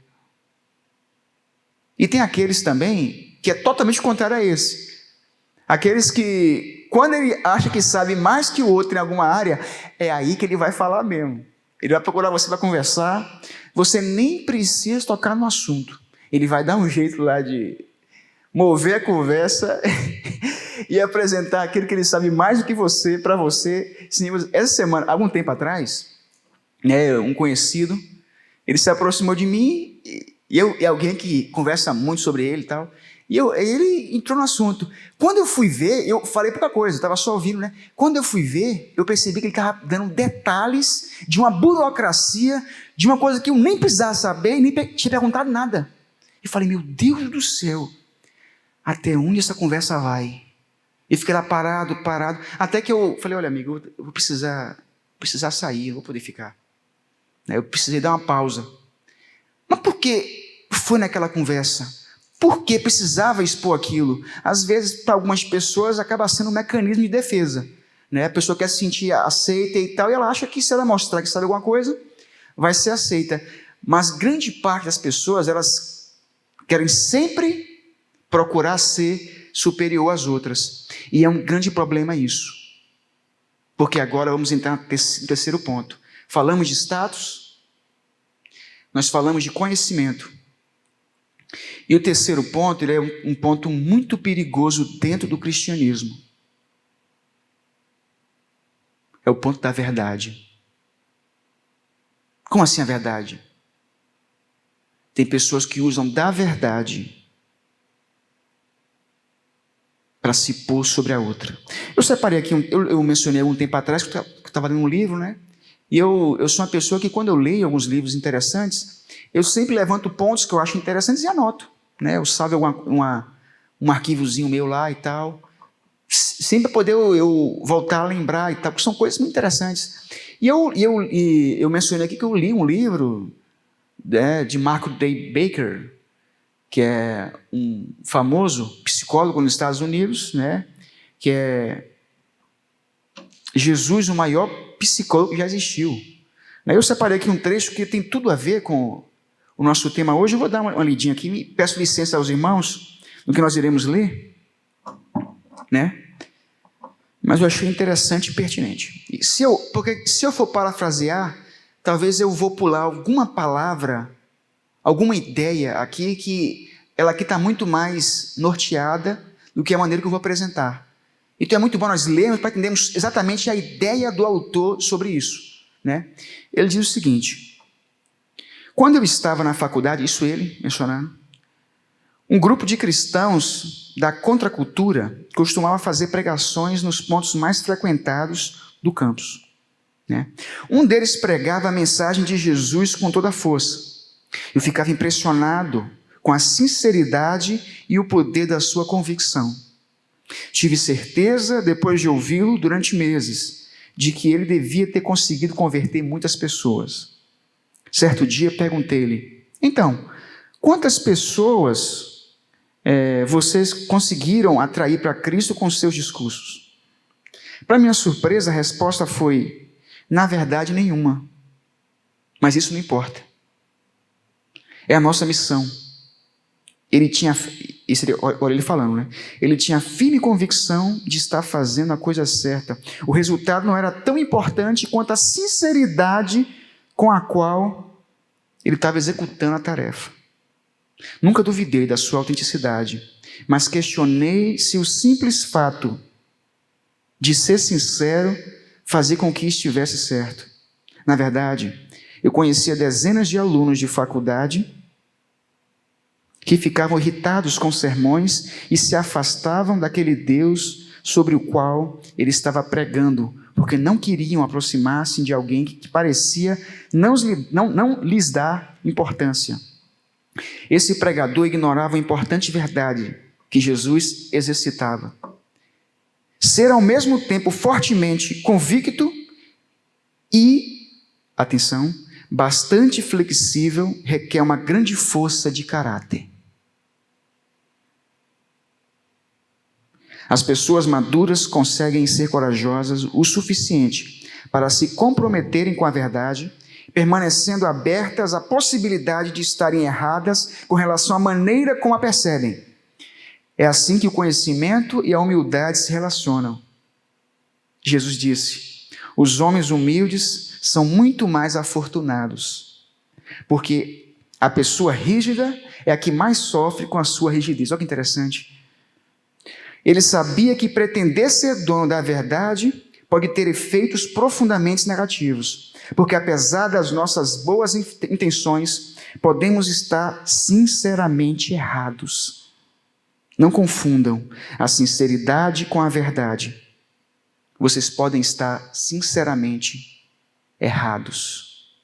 E tem aqueles também que é totalmente contrário a esse. Aqueles que, quando ele acha que sabe mais que o outro em alguma área, é aí que ele vai falar mesmo. Ele vai procurar você para conversar, você nem precisa tocar no assunto. Ele vai dar um jeito lá de mover a conversa e apresentar aquilo que ele sabe mais do que você, para você. Essa semana, algum tempo atrás, né, um conhecido, ele se aproximou de mim, e alguém que conversa muito sobre ele e tal, e ele entrou no assunto. Quando eu fui ver, eu falei pouca coisa, estava só ouvindo, né? Quando eu fui ver, eu percebi que ele estava dando detalhes de uma burocracia, de uma coisa que eu nem precisava saber e nem tinha perguntado nada. E falei, meu Deus do céu, até onde essa conversa vai? E fiquei lá parado, até que eu falei, olha amigo, eu vou precisar sair, não vou poder ficar. Eu precisei dar uma pausa. Mas por que foi naquela conversa? Por que precisava expor aquilo? Às vezes, para algumas pessoas, acaba sendo um mecanismo de defesa, né? A pessoa quer se sentir aceita e tal, e ela acha que se ela mostrar que sabe alguma coisa, vai ser aceita. Mas grande parte das pessoas, elas querem sempre procurar ser superior às outras. E é um grande problema isso. Porque agora vamos entrar no terceiro ponto. Falamos de status, nós falamos de conhecimento. E o terceiro ponto, ele é um ponto muito perigoso dentro do cristianismo. É o ponto da verdade. Como assim a verdade? Tem pessoas que usam da verdade para se pôr sobre a outra. Eu separei aqui, eu mencionei algum tempo atrás que eu estava lendo um livro, né? E eu sou uma pessoa que quando eu leio alguns livros interessantes, eu sempre levanto pontos que eu acho interessantes e anoto, né? Eu salvo um arquivozinho meu lá e tal, sempre para poder eu voltar a lembrar e tal, porque são coisas muito interessantes. E eu mencionei aqui que eu li um livro, né, de Mark Day Baker, que é um famoso psicólogo nos Estados Unidos, né, que é Jesus, o maior psicólogo que já existiu. Eu separei aqui um trecho que tem tudo a ver com o nosso tema hoje. Eu vou dar uma lidinha aqui, peço licença aos irmãos no que nós iremos ler, né? Mas eu achei interessante e pertinente. Porque se eu for parafrasear, talvez eu vou pular alguma palavra, alguma ideia aqui, que ela aqui está muito mais norteada do que a maneira que eu vou apresentar. Então é muito bom nós lermos para entendermos exatamente a ideia do autor sobre isso, né? Ele diz o seguinte: quando eu estava na faculdade, isso ele mencionando, um grupo de cristãos da contracultura costumava fazer pregações nos pontos mais frequentados do campus, né? Um deles pregava a mensagem de Jesus com toda a força. Eu ficava impressionado com a sinceridade e o poder da sua convicção. Tive certeza, depois de ouvi-lo durante meses, de que ele devia ter conseguido converter muitas pessoas. Certo dia perguntei-lhe: então, quantas pessoas vocês conseguiram atrair para Cristo com seus discursos? Para minha surpresa, a resposta foi: na verdade, nenhuma. Mas isso não importa. É a nossa missão. Olha ele falando, né? Ele tinha firme convicção de estar fazendo a coisa certa. O resultado não era tão importante quanto a sinceridade com a qual ele estava executando a tarefa. Nunca duvidei da sua autenticidade, mas questionei se o simples fato de ser sincero fazia com que estivesse certo. Na verdade, eu conhecia dezenas de alunos de faculdade que ficavam irritados com sermões e se afastavam daquele Deus sobre o qual ele estava pregando, porque não queriam aproximar-se de alguém que parecia não lhes dar importância. Esse pregador ignorava a importante verdade que Jesus exercitava. Ser ao mesmo tempo fortemente convicto e, atenção, bastante flexível requer uma grande força de caráter. As pessoas maduras conseguem ser corajosas o suficiente para se comprometerem com a verdade, permanecendo abertas à possibilidade de estarem erradas com relação à maneira como a percebem. É assim que o conhecimento e a humildade se relacionam. Jesus disse: os homens humildes são muito mais afortunados, porque a pessoa rígida é a que mais sofre com a sua rigidez. Olha que interessante. Ele sabia que pretender ser dono da verdade pode ter efeitos profundamente negativos, porque apesar das nossas boas intenções, podemos estar sinceramente errados. Não confundam a sinceridade com a verdade. Vocês podem estar sinceramente errados.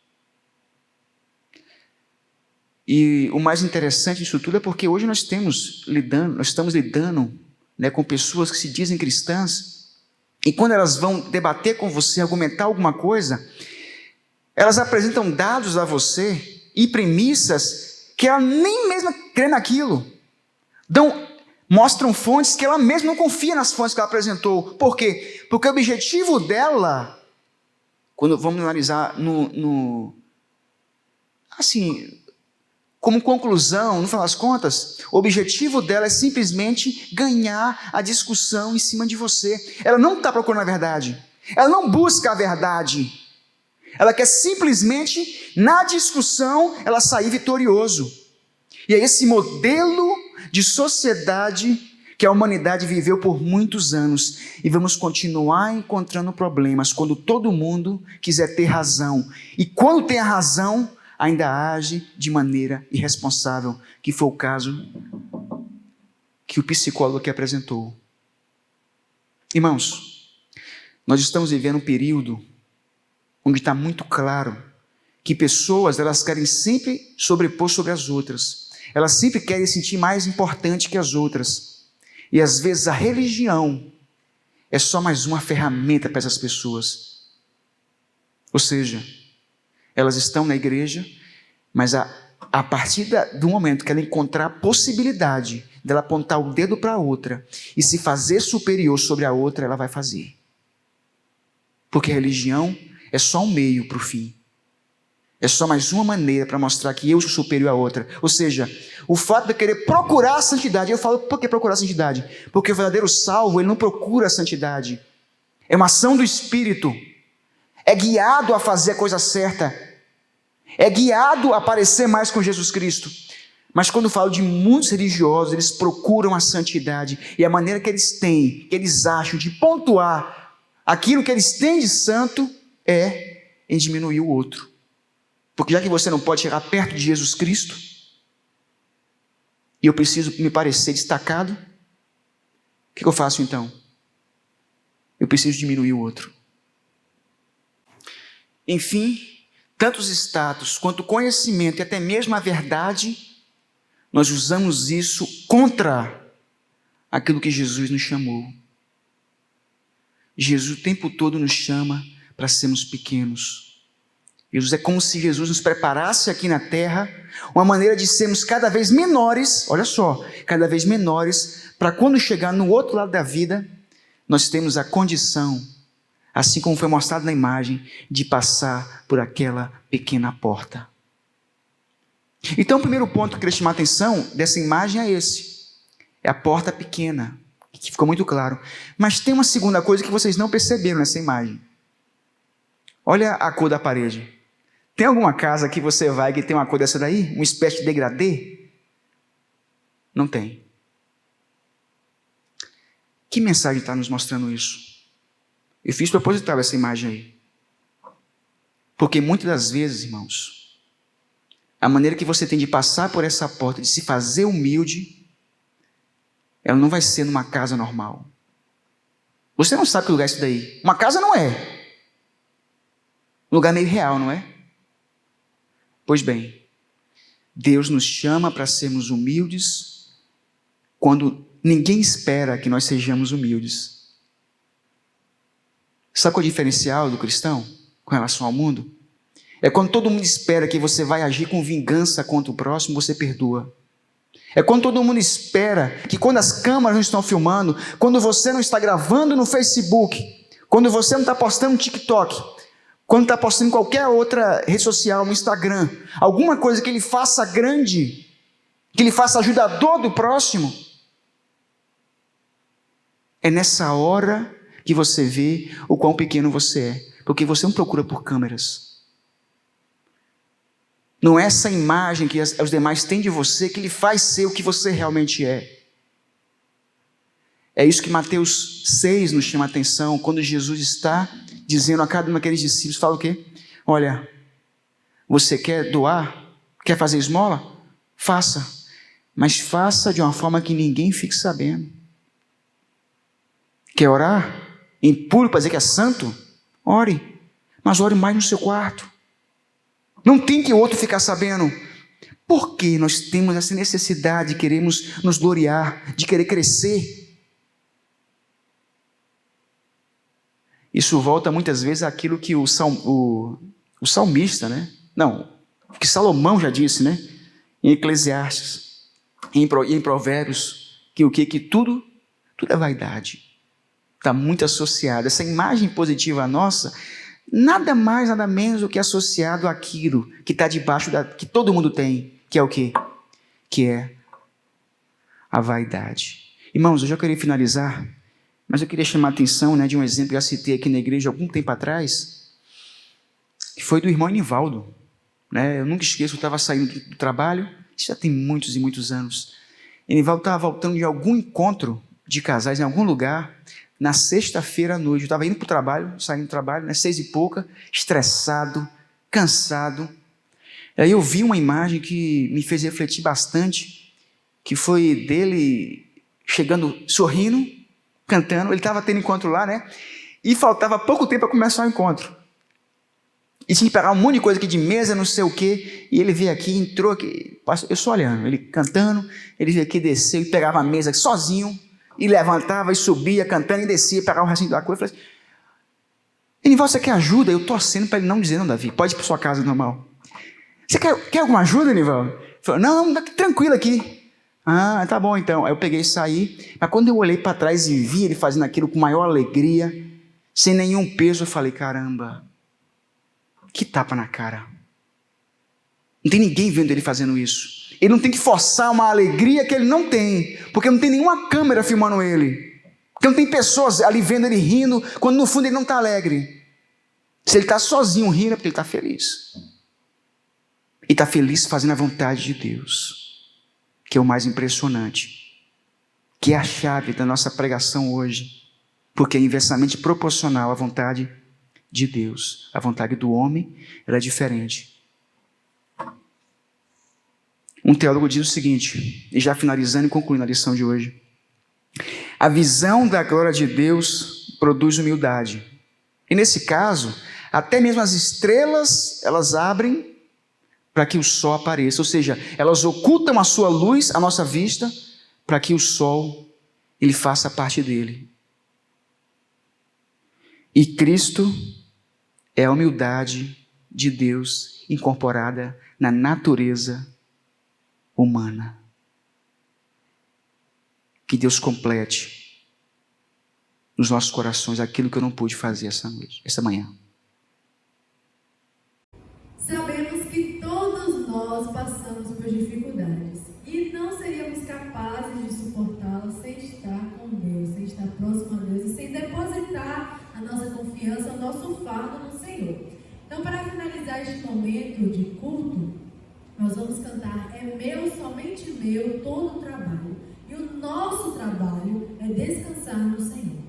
E o mais interessante disso tudo é porque hoje nós estamos lidando com pessoas que se dizem cristãs, e quando elas vão debater com você, argumentar alguma coisa, elas apresentam dados a você e premissas que ela nem mesma crê naquilo. Mostram fontes que ela mesma não confia nas fontes que ela apresentou. Por quê? Porque o objetivo dela, quando vamos analisar como conclusão, no final das contas, o objetivo dela é simplesmente ganhar a discussão em cima de você. Ela não está procurando a verdade. Ela não busca a verdade. Ela quer simplesmente, na discussão, ela sair vitorioso. E é esse modelo de sociedade que a humanidade viveu por muitos anos. E vamos continuar encontrando problemas quando todo mundo quiser ter razão. E quando tem a razão, ainda age de maneira irresponsável, que foi o caso que o psicólogo aqui apresentou. Irmãos, nós estamos vivendo um período onde está muito claro que pessoas, elas querem sempre sobrepor sobre as outras. Elas sempre querem se sentir mais importante que as outras. E às vezes a religião é só mais uma ferramenta para essas pessoas. Ou seja, elas estão na igreja, mas a partir do momento que ela encontrar a possibilidade dela apontar o dedo para a outra e se fazer superior sobre a outra, ela vai fazer. Porque a religião é só um meio para o fim. É só mais uma maneira para mostrar que eu sou superior à outra. Ou seja, o fato de eu querer procurar a santidade, eu falo, por que procurar a santidade? Porque o verdadeiro salvo, ele não procura a santidade. É uma ação do Espírito. É guiado a fazer a coisa certa. É guiado a parecer mais com Jesus Cristo. Mas quando falo de muitos religiosos, eles procuram a santidade. E a maneira que eles têm, que eles acham de pontuar aquilo que eles têm de santo é em diminuir o outro. Porque já que você não pode chegar perto de Jesus Cristo, e eu preciso me parecer destacado, o que eu faço então? Eu preciso diminuir o outro. Enfim, tanto os status quanto o conhecimento e até mesmo a verdade, nós usamos isso contra aquilo que Jesus nos chamou. Jesus o tempo todo nos chama para sermos pequenos. É como se Jesus nos preparasse aqui na terra, uma maneira de sermos cada vez menores, olha só, cada vez menores, para quando chegar no outro lado da vida, nós temos a condição, assim como foi mostrado na imagem, de passar por aquela pequena porta. Então o primeiro ponto que eu queria chamar a atenção dessa imagem é esse, é a porta pequena, que ficou muito claro. Mas tem uma segunda coisa que vocês não perceberam nessa imagem. Olha a cor da parede. Tem alguma casa que você vai que tem uma cor dessa daí? Uma espécie de degradê? Não tem. Que mensagem está nos mostrando isso? Eu fiz proposital essa imagem aí. Porque muitas das vezes, irmãos, a maneira que você tem de passar por essa porta, de se fazer humilde, ela não vai ser numa casa normal. Você não sabe que lugar é isso daí. Uma casa não é. Um lugar meio real, não é? Pois bem, Deus nos chama para sermos humildes quando ninguém espera que nós sejamos humildes. Sabe qual é o diferencial do cristão com relação ao mundo? É quando todo mundo espera que você vai agir com vingança contra o próximo, você perdoa. É quando todo mundo espera que quando as câmeras não estão filmando, quando você não está gravando no Facebook, quando você não está postando no TikTok, quando está postando em qualquer outra rede social, no Instagram, alguma coisa que ele faça grande, que ele faça ajudador do próximo, é nessa hora que você vê o quão pequeno você é, porque você não procura por câmeras. Não é essa imagem que os demais têm de você que lhe faz ser o que você realmente é. É isso que Mateus 6 nos chama a atenção, quando Jesus está dizendo a cada um daqueles discípulos, fala o quê? Olha, você quer doar? Quer fazer esmola? Faça, mas faça de uma forma que ninguém fique sabendo. Quer orar? Em público para dizer que é santo? Ore, mas ore mais no seu quarto. Não tem que o outro ficar sabendo. Por que nós temos essa necessidade de queremos nos gloriar, de querer crescer? Isso volta muitas vezes àquilo que o salmista, né? Não, que Salomão já disse, né? Em Eclesiastes, em Provérbios, que tudo é vaidade. Está muito associado. Essa imagem positiva nossa, nada mais, nada menos do que associado àquilo que está debaixo que todo mundo tem, que é o quê? Que é a vaidade. Irmãos, eu já queria finalizar, mas eu queria chamar a atenção, né, de um exemplo que eu citei aqui na igreja algum tempo atrás, que foi do irmão Enivaldo. Né? Eu nunca esqueço, eu estava saindo do trabalho, isso já tem muitos e muitos anos. Enivaldo estava voltando de algum encontro de casais em algum lugar, na sexta-feira à noite. Eu estava indo para o trabalho, saindo do trabalho, né, 6 e pouca, estressado, cansado. Aí eu vi uma imagem que me fez refletir bastante, que foi dele chegando, sorrindo, cantando. Ele estava tendo encontro lá, né? E faltava pouco tempo para começar o encontro. E tinha que pegar um monte de coisa aqui de mesa, não sei o quê. E ele veio aqui, entrou aqui. Eu só olhando, ele cantando. Ele veio aqui, desceu e pegava a mesa sozinho. E levantava e subia, cantando e descia, pegava o restinho da coisa. Eu falei assim, Enivaldo, você quer ajuda? Eu torcendo para ele não dizer, não, Davi, pode ir para sua casa normal. Você quer alguma ajuda, Enivaldo? Ele falou, não, tranquilo aqui. Ah, tá bom então. Aí eu peguei e saí. Mas quando eu olhei para trás e vi ele fazendo aquilo com maior alegria, sem nenhum peso, eu falei, caramba, que tapa na cara. Não tem ninguém vendo ele fazendo isso. Ele não tem que forçar uma alegria que ele não tem, porque não tem nenhuma câmera filmando ele, porque não tem pessoas ali vendo ele rindo, quando no fundo ele não está alegre. Se ele está sozinho rindo é porque ele está feliz. E está feliz fazendo a vontade de Deus, que é o mais impressionante, que é a chave da nossa pregação hoje, porque é inversamente proporcional à vontade de Deus. A vontade do homem, ela é diferente. Um teólogo diz o seguinte, e já finalizando e concluindo a lição de hoje: a visão da glória de Deus produz humildade. E nesse caso, até mesmo as estrelas, elas abrem para que o sol apareça, ou seja, elas ocultam a sua luz à nossa vista, para que o sol ele faça a parte dele. E Cristo é a humildade de Deus incorporada na natureza humana. Que Deus complete nos nossos corações aquilo que eu não pude fazer essa manhã. Sabemos que todos nós passamos por dificuldades e não seríamos capazes de suportá-las sem estar com Deus, sem estar próximo a Deus e sem depositar a nossa confiança, o nosso fardo no Senhor. Então, para finalizar este momento de culto, nós vamos cantar "É meu, somente meu, todo o trabalho". E o nosso trabalho é descansar no Senhor.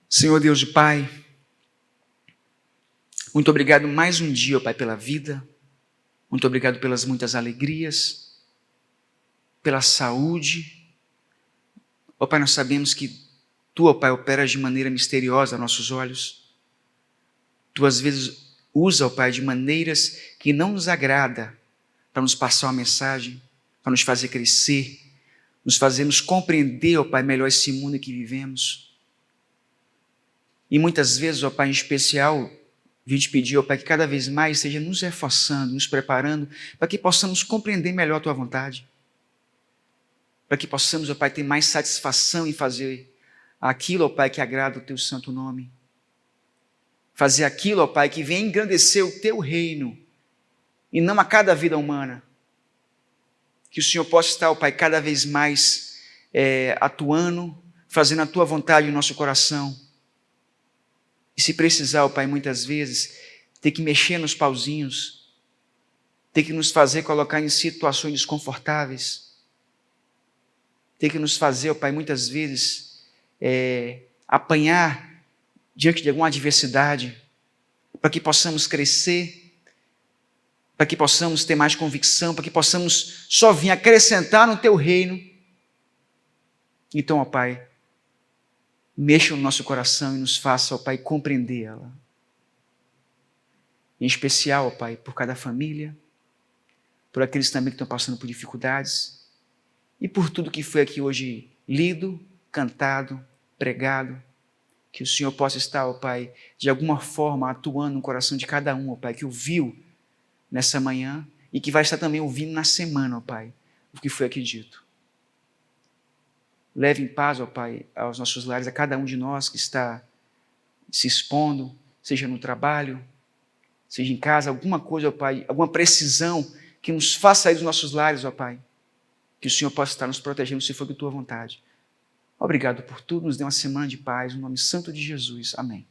Senhor Deus de Pai, muito obrigado mais um dia, ó Pai, pela vida. Muito obrigado pelas muitas alegrias, pela saúde. Ó Pai, nós sabemos que Tu, ó Pai, operas de maneira misteriosa aos nossos olhos. Tu às vezes usa, ó Pai, de maneiras que não nos agrada para nos passar uma mensagem, para nos fazer crescer, nos fazermos compreender, ó Pai, melhor esse mundo em que vivemos. E muitas vezes, ó Pai, em especial, vim te pedir, ó Pai, que cada vez mais seja nos reforçando, nos preparando, para que possamos compreender melhor a Tua vontade. Para que possamos, ó Pai, ter mais satisfação em fazer aquilo, ó Pai, que agrada o Teu santo nome. Fazer aquilo, ó Pai, que vem engrandecer o Teu reino, e não a cada vida humana. Que o Senhor possa estar, ó Pai, cada vez mais atuando, fazendo a Tua vontade no nosso coração. E se precisar, ó Pai, muitas vezes, ter que mexer nos pauzinhos, ter que nos fazer colocar em situações desconfortáveis, ter que nos fazer, ó Pai, muitas vezes, apanhar diante de alguma adversidade, para que possamos crescer, para que possamos ter mais convicção, para que possamos só vir acrescentar no Teu reino. Então, ó Pai, mexa no nosso coração e nos faça, ó Pai, compreender ela. Em especial, ó Pai, por cada família, por aqueles também que estão passando por dificuldades e por tudo que foi aqui hoje lido, cantado, pregado. Que o Senhor possa estar, ó Pai, de alguma forma atuando no coração de cada um, ó Pai, que ouviu nessa manhã e que vai estar também ouvindo na semana, ó Pai, o que foi aqui dito. Leve em paz, ó Pai, aos nossos lares, a cada um de nós que está se expondo, seja no trabalho, seja em casa, alguma coisa, ó Pai, alguma precisão que nos faça sair dos nossos lares, ó Pai. Que o Senhor possa estar nos protegendo, se for de tua vontade. Obrigado por tudo, nos dê uma semana de paz, no nome santo de Jesus. Amém.